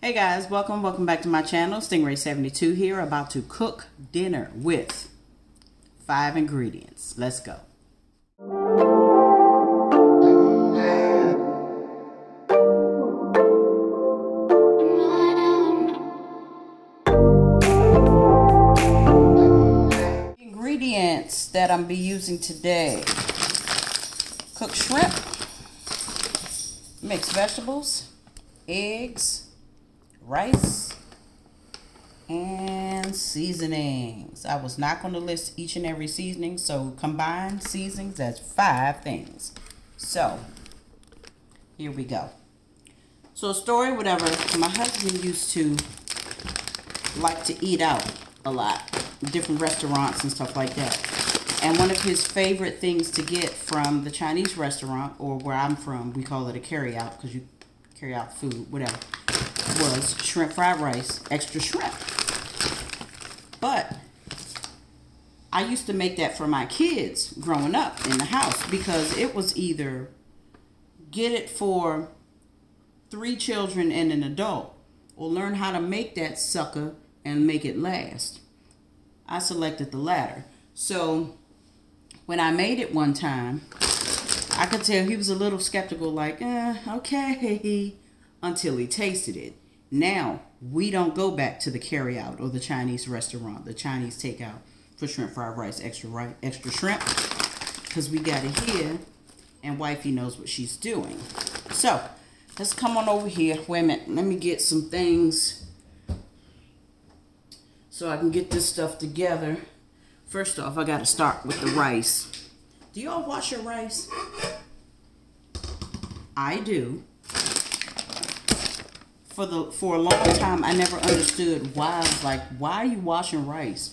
Hey guys, welcome back to my channel. Stingray72 here, about to cook dinner with 5 ingredients. Let's go. Ingredients that I'm be using today: cooked shrimp, mixed vegetables, eggs, rice, and seasonings. I was not going to list each and every seasoning, so combined seasonings, that's 5 things. So here we go. So a story, whatever, my husband used to like to eat out a lot, different restaurants and stuff like that. And one of his favorite things to get from the Chinese restaurant, or where I'm from, we call it a carry out because you carry out food, whatever, was shrimp fried rice, extra shrimp. But I used to make that for my kids growing up in the house, because it was either get it for 3 children and an adult, or learn how to make that sucker and make it last. I selected the latter. So when I made it one time, I could tell he was a little skeptical, like, okay, until he tasted it. Now, we don't go back to the carry-out or the Chinese restaurant, the Chinese takeout for shrimp fried rice, extra shrimp, because we got it here, and wifey knows what she's doing. So, let's come on over here. Wait a minute, let me get some things so I can get this stuff together. First off, I got to start with the rice. Do y'all wash your rice? I do. For a long time, I never understood why. I was like, why are you washing rice?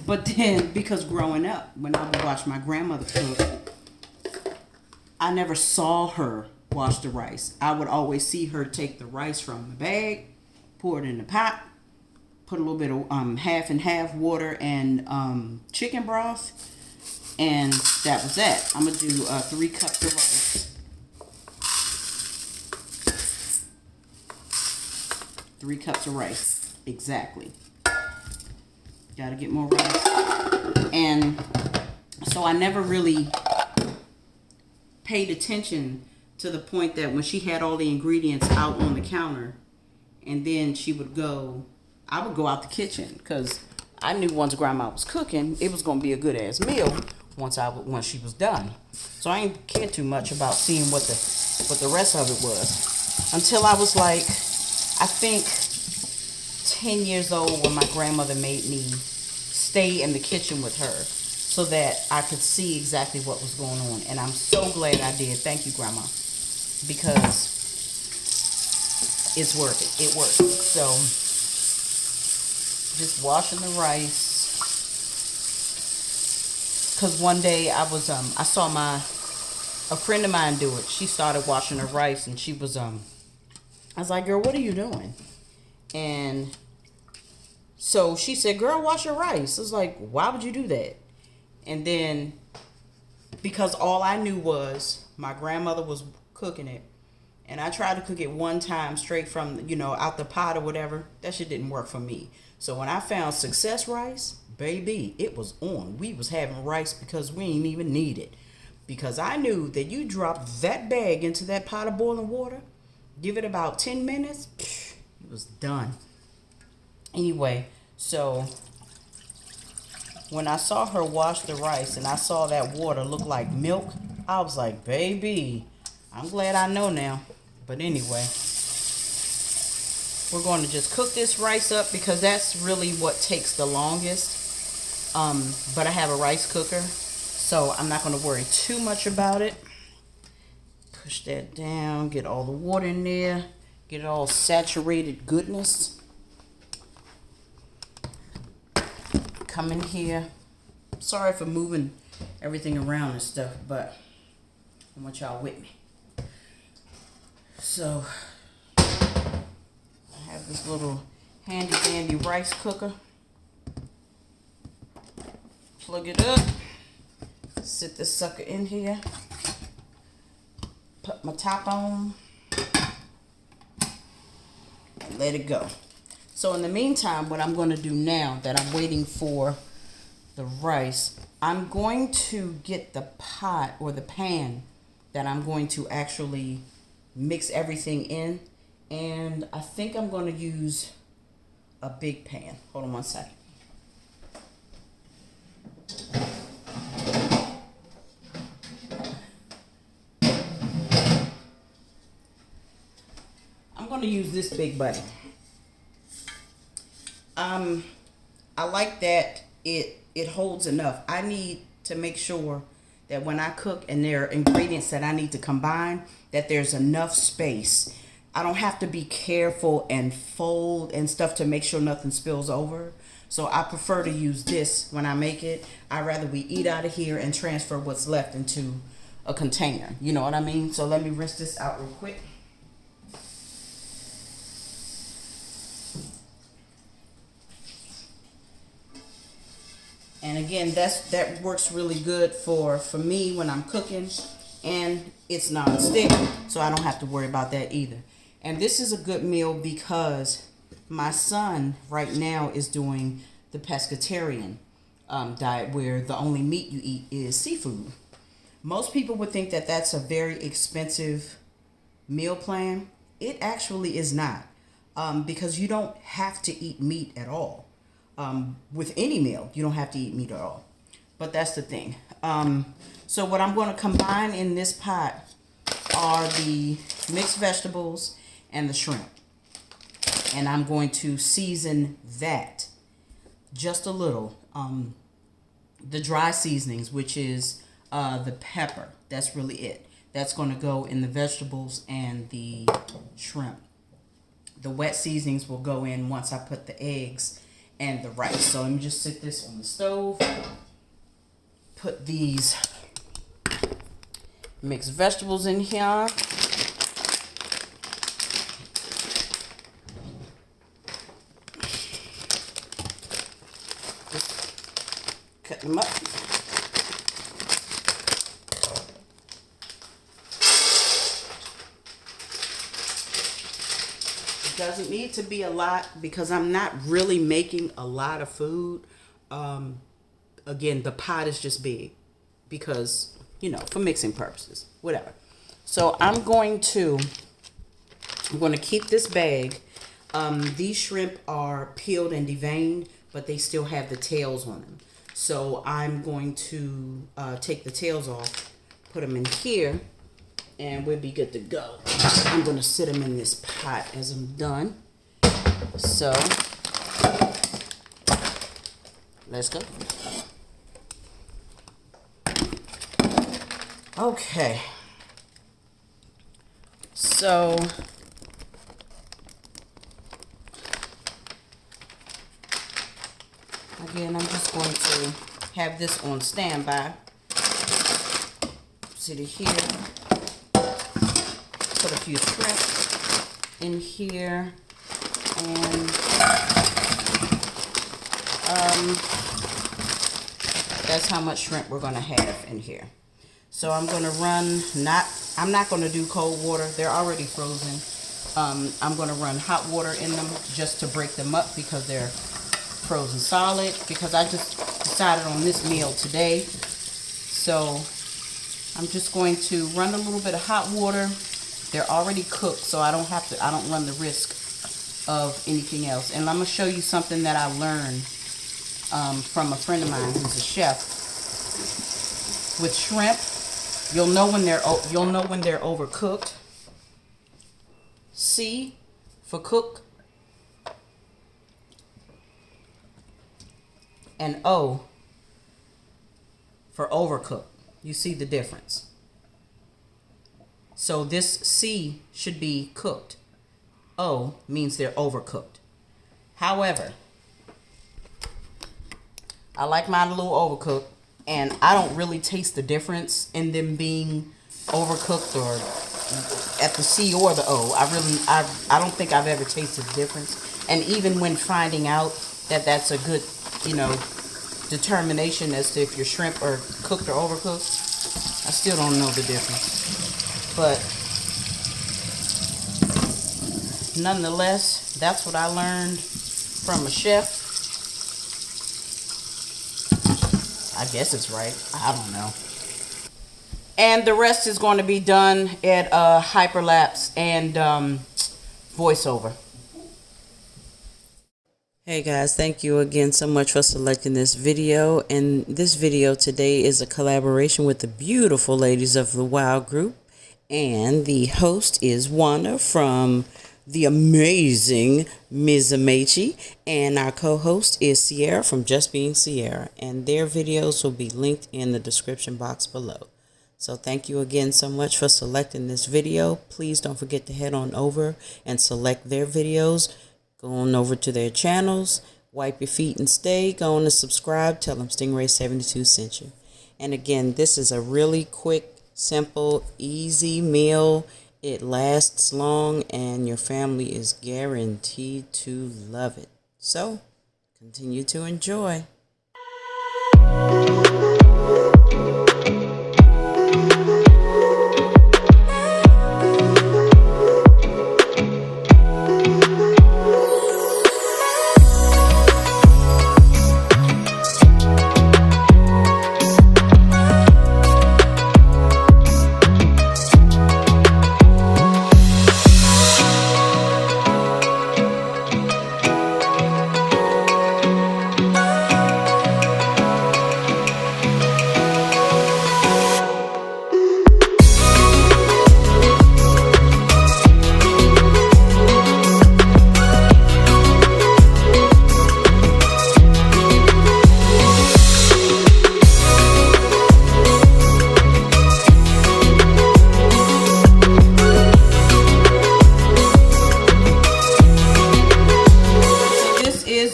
But then, because growing up, when I would watch my grandmother cook, I never saw her wash the rice. I would always see her take the rice from the bag, pour it in the pot, put a little bit of half and half water and chicken broth, and that was that. I'm going to do 3 cups of rice. 3 cups of rice, exactly. Gotta get more rice. And so I never really paid attention to the point that when she had all the ingredients out on the counter, and then she would go, I would go out the kitchen, because I knew once grandma was cooking, it was gonna be a good ass meal once she was done. So I didn't care too much about seeing what the rest of it was, until I was like, I think 10 years old, when my grandmother made me stay in the kitchen with her so that I could see exactly what was going on. And I'm so glad I did. Thank you, Grandma, because it's worth it. It works. So just washing the rice, because one day I saw a friend of mine do it. She started washing her rice, and she was I was like, girl, what are you doing? And so she said, girl, wash your rice. I was like, why would you do that? And then, because all I knew was my grandmother was cooking it, and I tried to cook it one time straight from, out the pot or whatever, that shit didn't work for me. So when I found Success Rice, baby, it was on. We was having rice because we didn't even need it. Because I knew that you drop that bag into that pot of boiling water, give it about 10 minutes, it was done. Anyway, so when I saw her wash the rice and I saw that water look like milk, I was like, baby, I'm glad I know now. But anyway, we're going to just cook this rice up, because that's really what takes the longest. But I have a rice cooker, so I'm not going to worry too much about it. Push that down, get all the water in there, get it all saturated goodness. Come in here. Sorry for moving everything around and stuff, but I want y'all with me. So I have this little handy dandy rice cooker. Plug it up. Sit this sucker in here. Put my top on. and let it go. So in the meantime, what I'm going to do now that I'm waiting for the rice, I'm going to get the pot or the pan that I'm going to actually mix everything in. And I think I'm going to use a big pan. Hold on one second. I'm going to use this big buddy. I like that it holds enough. I need to make sure that when I cook and there are ingredients that I need to combine, that there's enough space. I don't have to be careful and fold and stuff to make sure nothing spills over. So I prefer to use this when I make it. I'd rather we eat out of here and transfer what's left into a container. You know what I mean? So let me rinse this out real quick. And again, that works really good for me when I'm cooking, and it's non-stick, so I don't have to worry about that either. And this is a good meal because my son right now is doing the pescatarian diet, where the only meat you eat is seafood. Most people would think that that's a very expensive meal plan. It actually is not, because you don't have to eat meat at all. With any meal, you don't have to eat meat at all. But that's the thing. So what I'm going to combine in this pot are the mixed vegetables and the shrimp. And I'm going to season that just a little. The dry seasonings, which is the pepper. That's really it. That's going to go in the vegetables and the shrimp. The wet seasonings will go in once I put the eggs and the rice. So let me just sit this on the stove. Put these mixed vegetables in here. Just cut them up. Doesn't need to be a lot because I'm not really making a lot of food. Again, the pot is just big because, you know, for mixing purposes, whatever. So I'm going to keep this bag. These shrimp are peeled and deveined, but they still have the tails on them. So I'm going to take the tails off, put them in here, and we'll be good to go. I'm going to sit them in this pot as I'm done. So, let's go. Okay. So, again, I'm just going to have this on standby. Sit it here. Put a few shrimp in here, and that's how much shrimp we're going to have in here. So I'm going to I'm not going to do cold water. They're already frozen. I'm going to run hot water in them just to break them up because they're frozen solid, because I just decided on this meal today. So I'm just going to run a little bit of hot water. They're already cooked, so I don't run the risk of anything else. And I'm going to show you something that I learned from a friend of mine who's a chef. With shrimp, you'll know when they're overcooked. C for cook, and O for overcooked. You see the difference? So this C should be cooked. O means they're overcooked. However, I like mine a little overcooked, and I don't really taste the difference in them being overcooked or at the C or the O. I don't think I've ever tasted the difference. And even when finding out that that's a good, determination as to if your shrimp are cooked or overcooked, I still don't know the difference. But nonetheless, that's what I learned from a chef. I guess it's right. I don't know. And the rest is going to be done at hyperlapse and voiceover. Hey guys, thank you again so much for selecting this video. And this video today is a collaboration with the beautiful ladies of the WOW Group. And the host is Wanda from the amazing Ms. Amechi. And our co-host is Sierra from Just Being Sierra. And their videos will be linked in the description box below. So thank you again so much for selecting this video. Please don't forget to head on over and select their videos. Go on over to their channels, wipe your feet and stay. Go on and subscribe. Tell them Stingray72 sent you. And again, this is a really quick, simple, easy meal. It lasts long and your family is guaranteed to love it. So, continue to enjoy.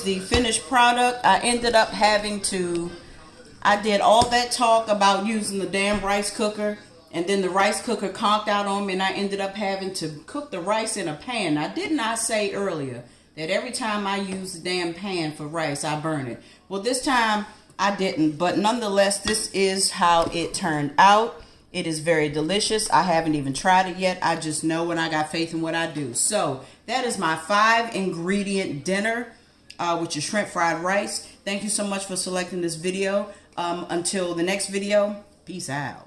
The finished product. I ended up I did all that talk about using the damn rice cooker, and then the rice cooker conked out on me, and I ended up having to cook the rice in a pan. Now, did not say earlier that every time I use the damn pan for rice, I burn it. Well, this time I didn't, but nonetheless, this is how it turned out. It is very delicious. I haven't even tried it yet. I just know when I got faith in what I do. So that is my 5-ingredient dinner. With your shrimp fried rice. Thank you so much for selecting this video. Until the next video, peace out.